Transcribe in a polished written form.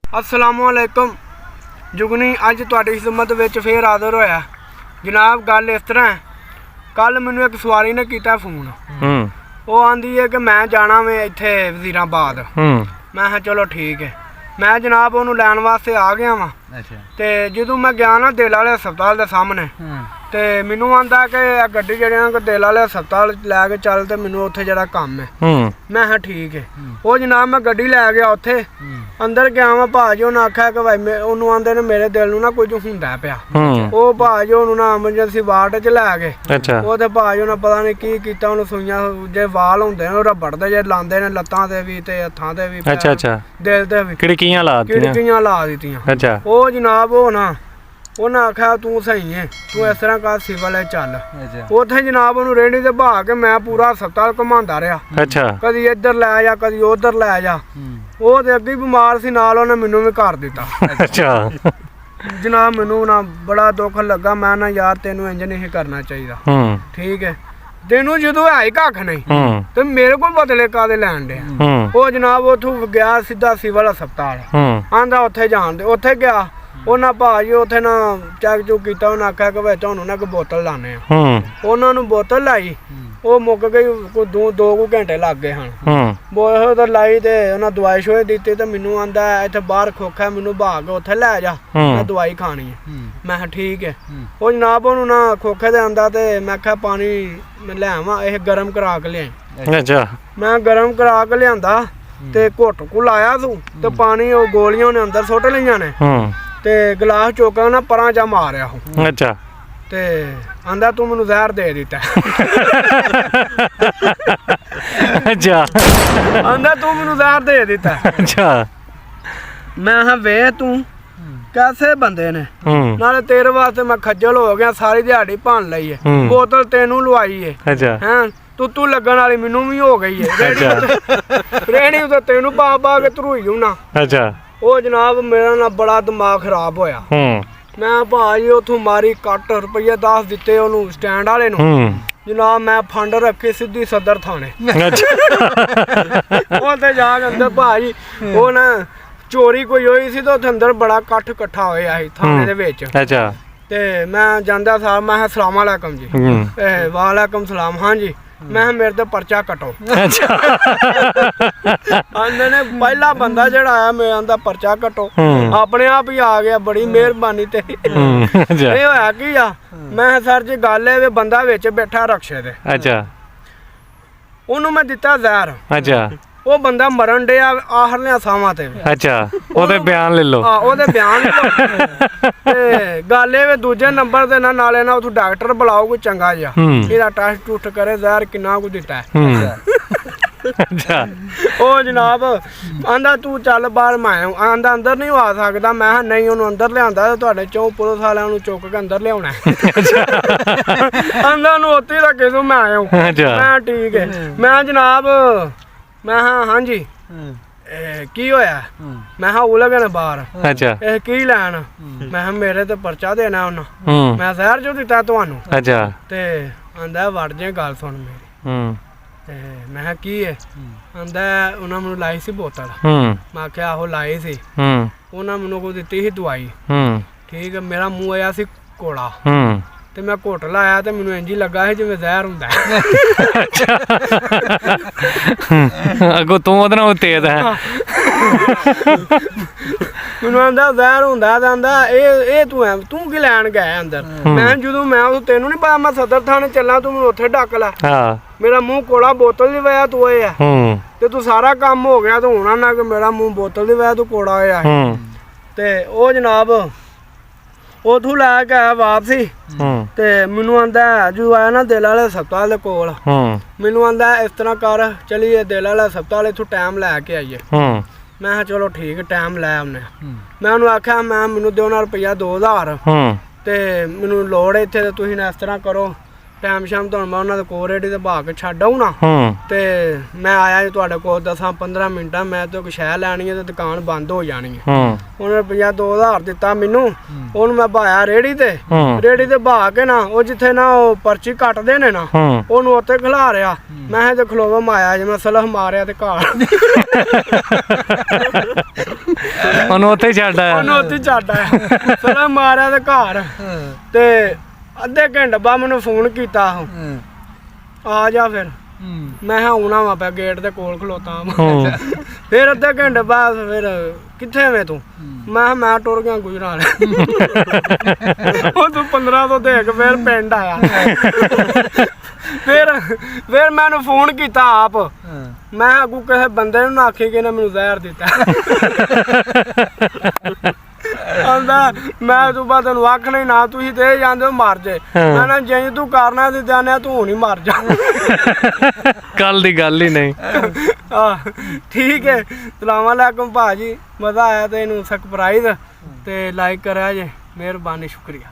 अस्सलामुअलैकुम जुगनी अज तुहाडी खिदमत विच फिर हाज़र होया जनाब। गल इस तरह कल मैनू एक सवारी ने किया फोन, वो आंदी है कि मैं जाना मैं इत्थे वज़ीराबाद। मैं कहा चलो ठीक है। मैं जनाब उन्होंने लैन वास्ते आ गया वा। ते जदों मैं गया ना दिल वाले हस्पताल के सामने ते मैनू आंदा कि गड्डी जड़ी दिल वाले हस्पताल लैके चल ते मैनू उत्थे जरा काम है। मैं कहा ठीक है। वो जनाब मैं गड्डी लै गया उत्थे अंदर गया वा। भाजी उन्हें आख्या कि भाई उन्होंने आंदे ने मेरे दिल नूं ना कुछ हुंदा पिया। वो भाजी उन्होंने ना एमरजेंसी वार्ड च लै गए। वो ते भाजी उन्हें पता नहीं की कीता, उन्हें सुइयां जे वाल हुंदे ने रबड़ दे जे लांदे ने लत्तां ते भी ते हत्थां ते भी दिल ते भी खिड़कियां ला दित्तियां। वो जनाब हो ना उन्हें आख्या तू सही है, तू इस तरह कर सिविल चल। उत्थे जनाब उन्होंने रेहड़ी ते बहा के मैं पूरा हस्पताल घुमांदा रहा। कदी इधर लै जा कदी उधर लै जा। वो ते अगे बीमार सी, नाल उन्हें मैनू भी कर दिता। जनाब मैनू ना बड़ा दुख लगा। मैं ना यार तेनू इंज नहीं करना चाहिए। ठीक है तेनू जो है कख नहीं तो मेरे को बदले कादे लैन दे। वो जनाब उथों गया सीधा सिविल हस्पताल। आंदा उत्थे जान दे। उत्थे गया उन्हें भाजी उत्थे ना चैक चुक किया। उन्हें आख्या कि तुहानू ना कोई बोतल लाने। उन्होंने बोतल लाई, वो मुक गई। कोई दो घंटे लग गए हैं। बोतल लाई तो उन्हें दवाई शोई दी तो मैनू आंदा इत्थे बाहर खोखा मैनू बहा के उत्थे लै जा, मैं दवाई खानी है। मैं ठीक है। वो जनाब उन्होंने ना खोखे दे आंदा तो मैं आख्या पानी ले आवा, यह गर्म करा के लिया। मैं गर्म करा के लिया ते घुट को लाया तू तो पानी वो गोलियां ने अंदर सुट लिया ने ते गिलास चुक ना परां जा मारिया। ते आंदा तू मैनू जहर दे दिता। आंदा तू मैनू जहर दे दिता। मैं वे तू कैसे बंदे ने, नाले तेरे वास्ते मैं खज्जल हो गया, सारी दिहाड़ी भन लई है, बोतल तेनू लवाई है, तू लगन वाली मैनू भी हो गई है। रेहड़ी तो तेनू पा पा के धरूई होना। वो जनाब मेरा ना बड़ा दिमाग खराब होया। मैं भाजी उथों मारी कट रुपये 10 दिते ओनू स्टैंड वाले नू। जनाब मैं फंड रखी सीधी सदर थाने। उत्थे जाके अंदर भाजी वो ना चोरी कोई होई सी तो उत्थे अंदर बड़ा कट्ठ कट्ठा होया सी थाने दे विच। ते मैं जांदा सा मैं अस्सलाम वालेकुम जी। वालेकुम सलाम। हाँ जी। मैं मेरे ते पर्चा कटो। आंदे ने पहला बंदा जेड़ा आया मैं आंदा पर्चा कटो, अपने आप ही आ गया। बड़ी मेहरबानी तेरी। ये होया की आ मैं सर जी गल है बंदा विच बैठा रक्शे दे। ओनू मैं दिता जहर। वो बंदा मरन डे आखरलियां सावां ते। ओदे बयान ले लो। ओदे बयान ले लो। गल ए दूजे नंबर ते ना नाले ना उथों डॉक्टर बुलाओ कोई चंगा जिहा, एदा टेस्ट टूस्ट करे जहर किन्ना कुछ दिता है। ओ जनाब आंदा तू चल बाहर। मैं आंदा अंदर नहीं आ सकदा। मैं नहीं उन्होंने अंदर लियांदा ते तुहाडे चों पुलिस वालियां नूं चुक के अंदर लियाउणा आंदा नूं उत्थे रखे तूं मैं आया। मैं ठीक है। मैं जनाब मैं हाँ जी की होया। मैं वो लगे ने बाहर की लैन। मैं मेरे ते पर्चा देना उन्हें, मैं जहर जो दिता तुहानू। ते आंदा वड़ जे गल सुन मेरी। मैं की है आंदा उन्हें मैनू लाई सी बोतल। मैं आख्या आहो लाई सी। उन्हें मैनू को दिती सी दवाई। ठीक है। मेरा मूँह आया सी कोड़ा ते मैं घुट लाया ते मैनू इंज लगा है जिवें जहर हुंदा है। अगो तू ओदे नाल तेज है। मैनू आंदा जहर हुंदा ते आंदा ए तू है तू की लैन गया अंदर। मैं जदों मैं तेनू नहीं पता मैं सदर थाने चलना तू मैनू उत्थे डक लै। मेरा मुंह कोड़ा बोतल दी वजह तू होया ते तू सारा काम हो गया तो होना ना कि मेरा मुंह बोतल दी वजह तू कोड़ा होया। ते ओ जनाब उथों लैके आया वापसी ते मैनू आंदा जो आया ना दिल वाले हस्पताल दे कोल। मैनू आंदा इस तरह कर चलिए दिल वाले हस्पताल इथों टाइम लैके आइए। मैं चलो ठीक टाइम लै आने। मैं उन्होंने आख्या मैं मैनू देना रुपया 2000 ते मैनू लोड़ है इत्थे। तुसीं इस तरह करो टाइम शाम तो मैं उन्होंने कोल रेडी ते बहा के छड्ड आऊँ ना ते मैं आया जी तुहाडे कोल 10-15 मिनटां। मैं तो एक शै लैनी है ते दुकान बंद हो जानी है। उन्हें रुपया 2000 दिता मैनू। उन्होंने मैं बहाया रेहड़ी ते बहा के ना वो जिथे ना पर्ची कटदे ने ना उन्होंने उत्थे खिलारिया। मैं ते खलोवा माया जे मैं सलह मारिया ते घर ਉਹਨੂੰ ਉੱਥੇ ਹੀ ਛੱਡ ਆਇਆ ਉਹਨੂੰ ਉੱਥੇ ਹੀ ਛੱਡ ਆਇਆ ਫਿਰ ਮੈਂ ਮਾਰਿਆ ਤੇ ਘਰ ਤੇ ਅੱਧੇ ਘੰਟੇ ਬਾਅਦ ਮੈਨੂੰ ਫੋਨ ਕੀਤਾ ਉਹ ਆ ਜਾ ਫਿਰ ਮੈਂ ਕਿਹਾ ਆਉਣਾ ਵਾ ਪਿਆ ਗੇਟ ਦੇ ਕੋਲ ਖਲੋਤਾ ਵਾਂ। ਫਿਰ ਅੱਧੇ ਘੰਟੇ ਬਾਅਦ ਫਿਰ ਕਿੱਥੇ ਵੇਂ ਤੂੰ ਮੈਂ ਕਿਹਾ ਮੈਂ ਟੁਰ ਗਿਆ ਗੁਜਰਾਲ ਉਹ ਤੂੰ 1500 ਦੇ ਕੇ ਫਿਰ ਪਿੰਡ ਆਇਆ ਫਿਰ ਮੈਨੂੰ ਫੋਨ ਕੀਤਾ ਆਪ ਮੈਂ ਅੱਗੂ ਕਿਸੇ ਬੰਦੇ ਨੂੰ ਨਾ ਆਖੀ ਕਿ ਇਹਨੇ ਮੈਨੂੰ ਜ਼ਹਿਰ ਦਿੱਤਾ ਆਂਦਾ ਮੈਂ ਤੂੰ ਬਾਅਦ ਤੈਨੂੰ ਆਖਣਾ ਹੀ ਨਾ ਤੁਸੀਂ ਤੇ ਜਾਂਦੇ ਹੋ ਮਰ ਜੇ ਮੈਂ ਨਾ ਜੇ ਤੂੰ ਕਰਨਾ ਤੇ ਜਾਣਿਆ ਤੂੰ ਹੁਣ ਹੀ ਮਰ ਜਾ ਕੱਲ ਦੀ ਗੱਲ ਹੀ ਨਹੀਂ ਠੀਕ ਹੈ ਸਲਾਮ ਅਲੈਕੁਮ ਭਾਜੀ ਮਜ਼ਾ ਆਇਆ ਤੇ ਇਹਨੂੰ ਸਰਪ੍ਰਾਈਜ਼ ਤੇ ਲਾਈਕ ਕਰਿਆ ਜੇ ਮਿਹਰਬਾਨੀ ਸ਼ੁਕਰੀਆ।